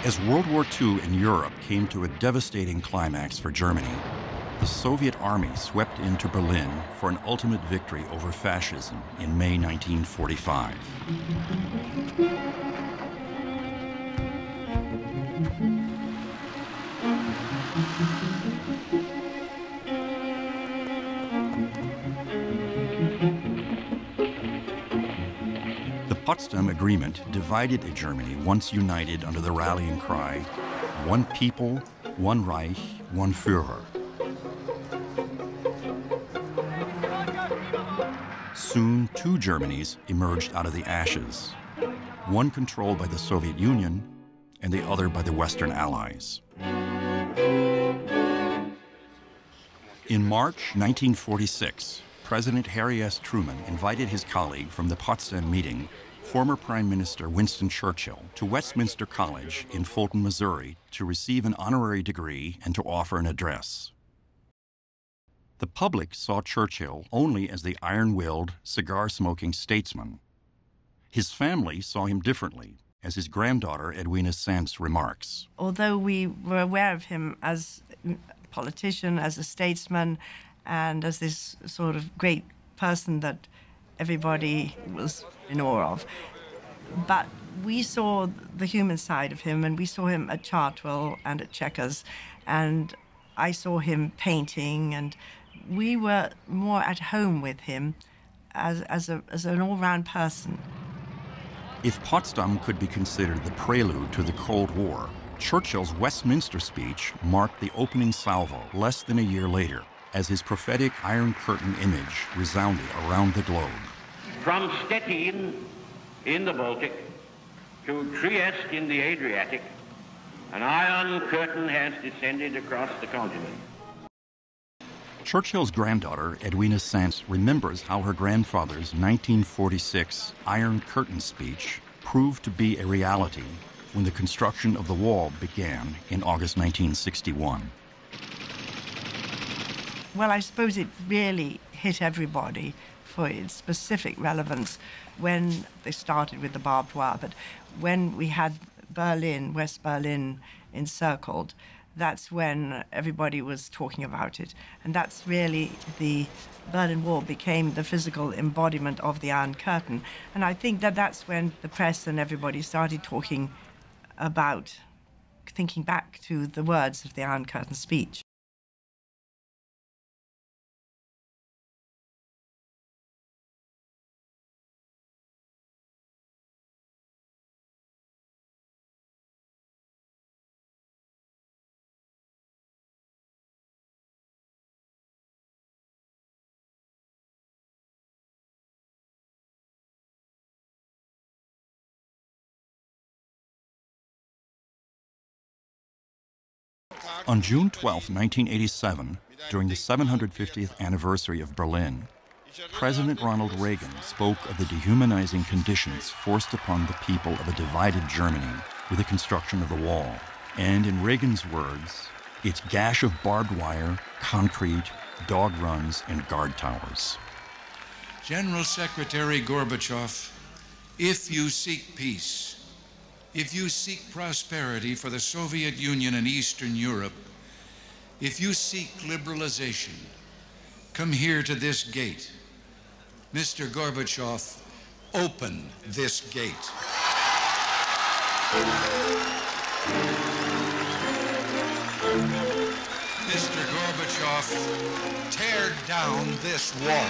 As World War II in Europe came to a devastating climax for Germany, the Soviet army swept into Berlin for an ultimate victory over fascism in May 1945. The Potsdam Agreement divided a Germany once united under the rallying cry, "One people, one Reich, one Führer." Soon, two Germanys emerged out of the ashes, one controlled by the Soviet Union and the other by the Western Allies. In March 1946, President Harry S. Truman invited his colleague from the Potsdam meeting, former Prime Minister Winston Churchill, to Westminster College in Fulton, Missouri, to receive an honorary degree and to offer an address. The public saw Churchill only as the iron-willed, cigar-smoking statesman. His family saw him differently, as his granddaughter Edwina Sandys remarks. Although we were aware of him as a politician, as a statesman, and as this sort of great person that everybody was in awe of, but we saw the human side of him, and we saw him at Chartwell and at Chequers, and I saw him painting, and we were more at home with him as an all-round person. If Potsdam could be considered the prelude to the Cold War, Churchill's Westminster speech marked the opening salvo less than a year later, as his prophetic Iron Curtain image resounded around the globe. From Stettin in the Baltic to Trieste in the Adriatic, an iron curtain has descended across the continent. Churchill's granddaughter, Edwina Sandys, remembers how her grandfather's 1946 Iron Curtain speech proved to be a reality when the construction of the wall began in August 1961. Well, I suppose it really hit everybody for its specific relevance when they started with the barbed wire, but when we had Berlin, West Berlin, encircled, that's when everybody was talking about it. And that's really the Berlin Wall became the physical embodiment of the Iron Curtain. And I think that that's when the press and everybody started talking about thinking back to the words of the Iron Curtain speech. On June 12, 1987, during the 750th anniversary of Berlin, President Ronald Reagan spoke of the dehumanizing conditions forced upon the people of a divided Germany with the construction of the wall. And in Reagan's words, its gash of barbed wire, concrete, dog runs, and guard towers. General Secretary Gorbachev, if you seek peace, if you seek prosperity for the Soviet Union and Eastern Europe, if you seek liberalization, come here to this gate. Mr. Gorbachev, open this gate. Mr. Gorbachev, tear down this wall.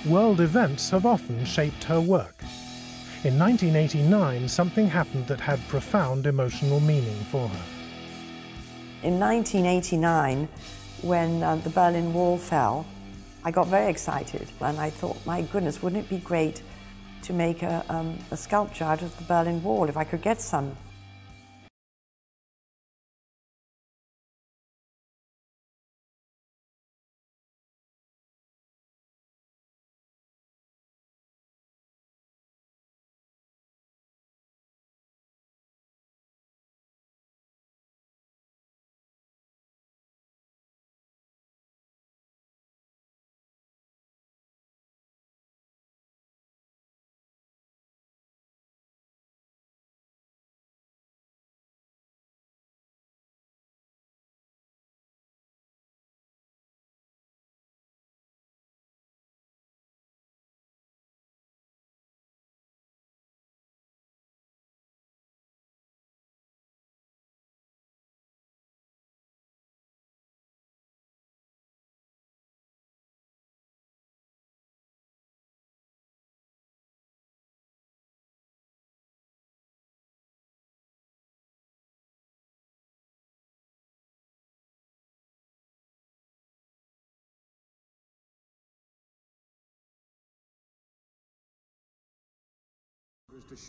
World events have often shaped her work. In 1989, something happened that had profound emotional meaning for her. In 1989, when the Berlin Wall fell, I got very excited, and I thought, my goodness, wouldn't it be great to make a sculpture out of the Berlin Wall, if I could get some.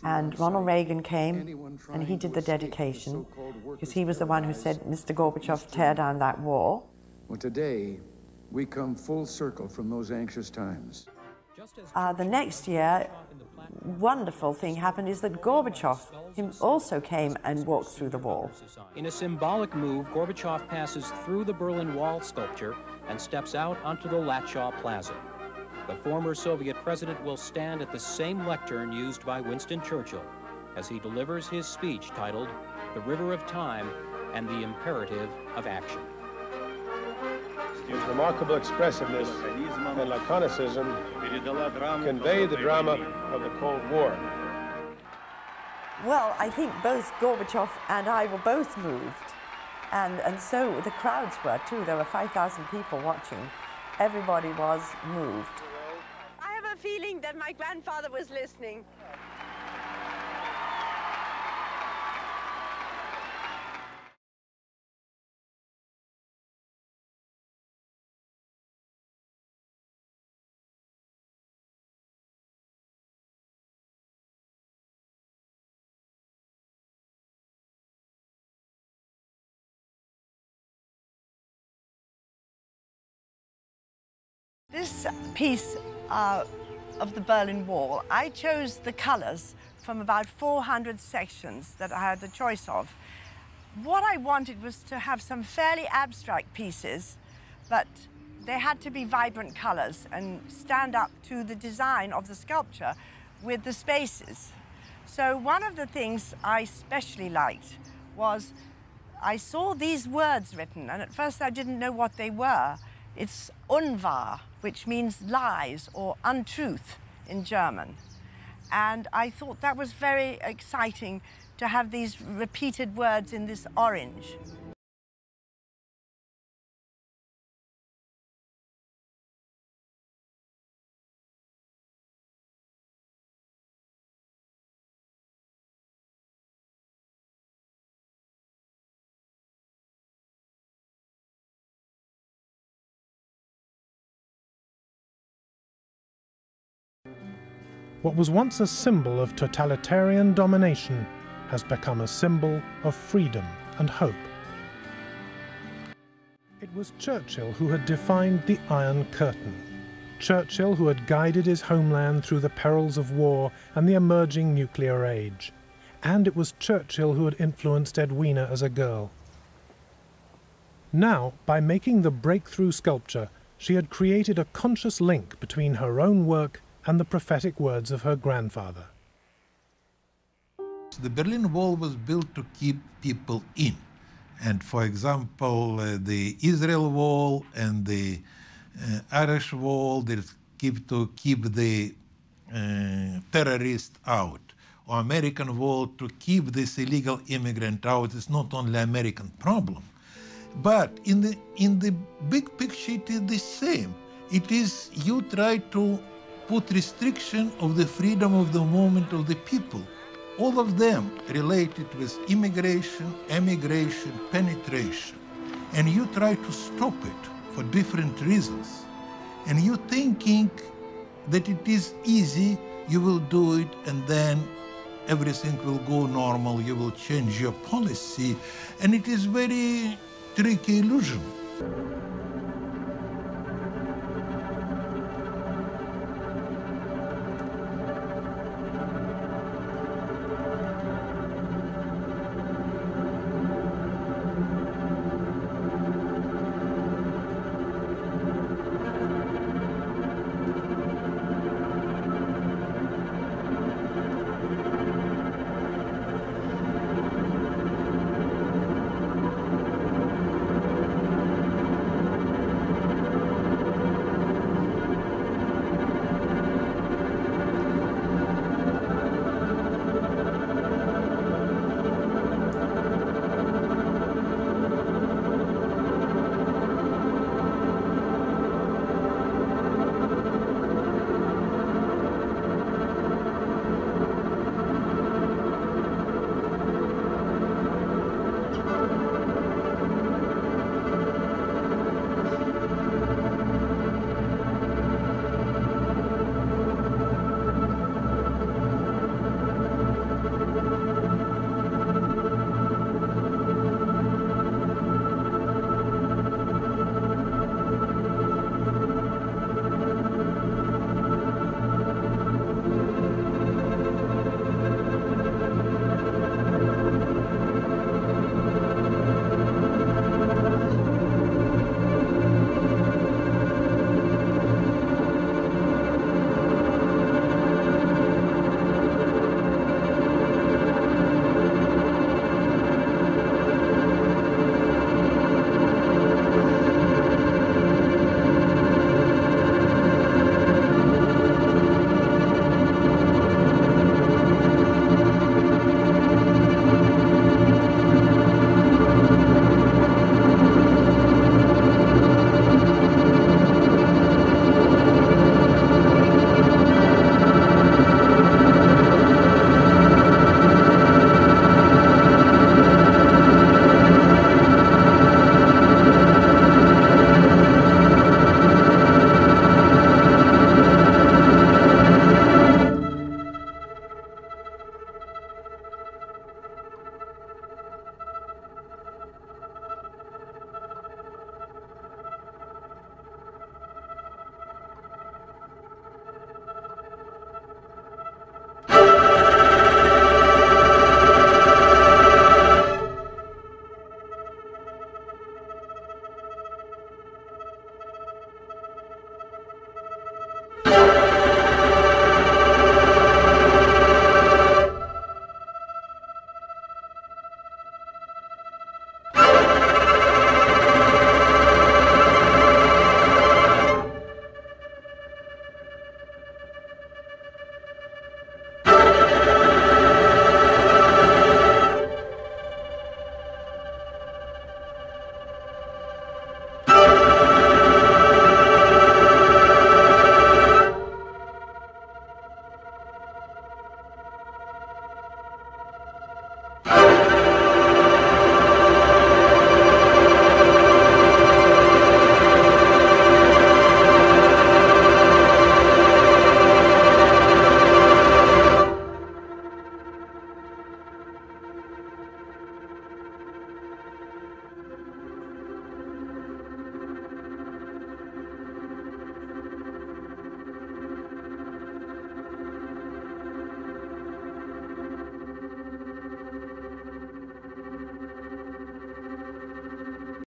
And Ronald Reagan came and he did the dedication because he was the one who said, Mr. Gorbachev, tear down that wall. Well, today, we come full circle from those anxious times. The next year, wonderful thing happened is that Gorbachev him also came and walked through the wall. In a symbolic move, Gorbachev passes through the Berlin Wall sculpture and steps out onto the Latshaw Plaza. The former Soviet president will stand at the same lectern used by Winston Churchill as he delivers his speech titled The River of Time and the Imperative of Action. His remarkable expressiveness and laconicism convey the drama of the Cold War. Well, I think both Gorbachev and I were both moved, and so the crowds were too. There were 5,000 people watching. Everybody was moved. I have a feeling that my grandfather was listening. This piece of the Berlin Wall, I chose the colors from about 400 sections that I had the choice of. What I wanted was to have some fairly abstract pieces, but they had to be vibrant colors and stand up to the design of the sculpture with the spaces. So one of the things I especially liked was I saw these words written, and at first I didn't know what they were. It's Unwahr, which means lies or untruth in German. And I thought that was very exciting to have these repeated words in this orange. What was once a symbol of totalitarian domination has become a symbol of freedom and hope. It was Churchill who had defined the Iron Curtain. Churchill who had guided his homeland through the perils of war and the emerging nuclear age. And it was Churchill who had influenced Edwina as a girl. Now, by making the breakthrough sculpture, she had created a conscious link between her own work and the prophetic words of her grandfather. The Berlin Wall was built to keep people in. And for example, the Israel Wall and the Irish Wall, they keep the terrorists out. Or American Wall to keep this illegal immigrant out. It's not only an American problem. But in the big picture, it is the same. It is you try to put restriction of the freedom of the movement of the people. All of them related with immigration, emigration, penetration. And you try to stop it for different reasons. And you thinking that it is easy, you will do it, and then everything will go normal, you will change your policy. And it is very tricky illusion.